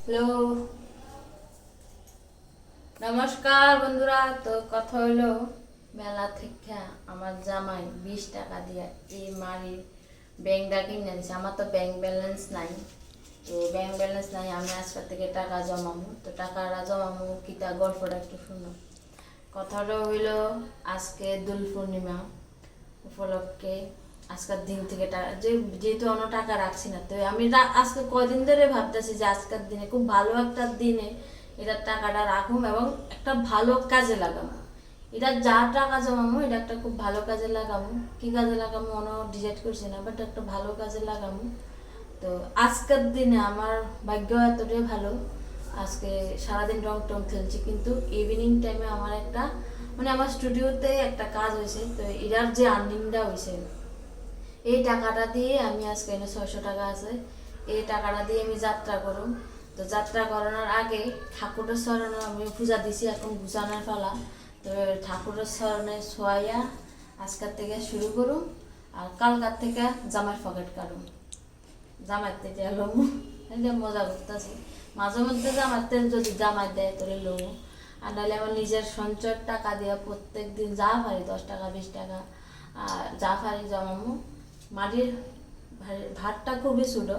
Hello, নমস্কার বন্ধুরা। তো কথা হলো, মেলা থেকে আমার জামাই 20 টাকা দিয়ে এই মারির ব্যাংকটা কিনে দিচ্ছে। আমার তো ব্যাংক ব্যালেন্স নাই, তো ব্যাংক ব্যালেন্স নাই। আমি আজকের থেকে টাকা জমাবো, তো টাকাটা জমাবো কিতা গল্পটা একটু শুনো। কথাটা হইল, আজকে দোল পূর্ণিমা উপলক্ষে আজকের দিন থেকে যেহেতু অন্য টাকা রাখছি না, তো আমি আজকে কদিন ধরে ভাবতেছি যে আজকের দিনে খুব ভালো একটা দিনে এটা টাকাটা রাখুম এবং একটা ভালো কাজে লাগাবো। এটা যা টাকা জমাবো এটা একটা খুব ভালো কাজে লাগাবো। কি কাজে লাগাবো অন্য ডিসাইড করছি না, বাট একটা ভালো কাজে লাগাবো। তো আজকের দিনে আমার ভাগ্য এতটাই ভালো, আজকে সারাদিন রং টং খেলছি, কিন্তু ইভিনিং টাইমে আমার একটা আমার স্টুডিওতে একটা কাজ হয়েছে। তো এটার যে আর্নিংটা হয়েছে, এই টাকাটা দিয়ে আমি আজকে এনে 600 টাকা আছে, এই টাকাটা দিয়ে আমি যাত্রা করুম। তো যাত্রা করানোর আগে ঠাকুরের স্মরণে আমি পূজা দিছি, এখন গুছানোর ফেলা। তো ঠাকুরের স্মরণে ছোয়াইয়া আজকের থেকে শুরু করুম, আর কালকার থেকে জামাই পকেট কাটুম। জামাইতে থেকে লমু, মজা করতেছি। মাঝে মধ্যে জামাইতে যদি জামাই দেয় তাহলে লমু, আর নাহলে আমার নিজের সঞ্চয়ের টাকা দিয়ে প্রত্যেক দিন যা পারি 10 টাকা 20 টাকা যা পারি জমামু। মাটির ভাতটা খুবই ছোট,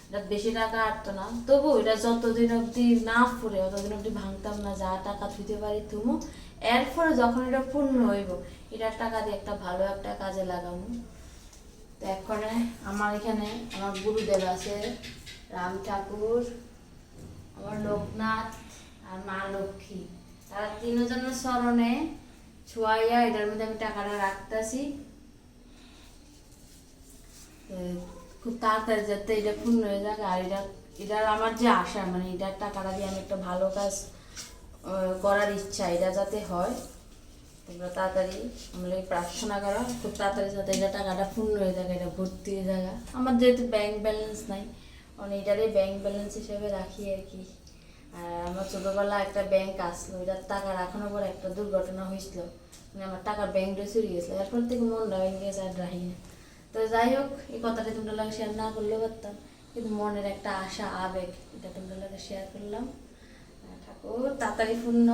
এটা বেশি টাকা আটতো না, তবু এটা যতদিন অবধি না ফুরে ততদিন অবধি ভাঙতাম না। যা টাকা থুইতে পারি তুমু, এরপরে যখন এটা পূর্ণ হইব এটার টাকা দিয়ে একটা ভালো একটা কাজে লাগাবো। তো এখানে আমার এখানে আমার গুরুদেব আছে, রাম ঠাকুর, আমার লোকনাথ আর মা লক্ষ্মী, তারা তিনজনের স্মরণে ছোঁয়াইয়া এটার মধ্যে আমি টাকাটা রাখতেছি। খুব তাড়াতাড়ি যাতে এটা পূর্ণ হয়ে যাক, আর এটার আমার যে আশা, এটার টাকাটা দিয়ে আমি একটা ভালো কাজ করার ইচ্ছা, এটা যাতে হয়। তোমরা তাড়াতাড়ি আমরা প্রার্থনা করো, খুব তাড়াতাড়ি যাতে এটা টাকাটা পূর্ণ হয়ে যাক, এটা ভর্তি হয়ে যাক। আমার যেহেতু ব্যাংক ব্যালেন্স নাই, এটারই ব্যাংক ব্যালেন্স হিসেবে রাখি আর কি। আর আমার ছোটোবেলা একটা ব্যাংক আসলো, এটার টাকা রাখানোর পর একটা দুর্ঘটনা হয়েছিল, আমার টাকার ব্যাংকটা চুরি গেছিলো। এরপর থেকে মনটা ভেঙে গেছে, আর রাখি না। তো যাই হোক, এই কথাটা তোমরা লাগে শেয়ার না করলেও পারতাম, কিন্তু মনের একটা আশা আবেগ, এটা তোমরা লাগে শেয়ার করলাম। ঠাকুর তাড়াতাড়ি পূর্ণ,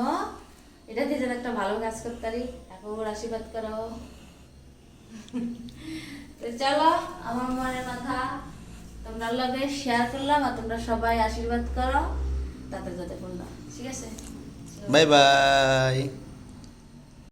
এটা দিয়ে যেন একটা ভালো কাজ করতে পারি, ঠাকুর আশীর্বাদ করো। তো চলো, আমার মনের কথা তোমরা লগে শেয়ার করলাম, আর তোমরা সবাই আশীর্বাদ করো তাতে যাতে পূর্ণ। ঠিক আছে, বাই বাই।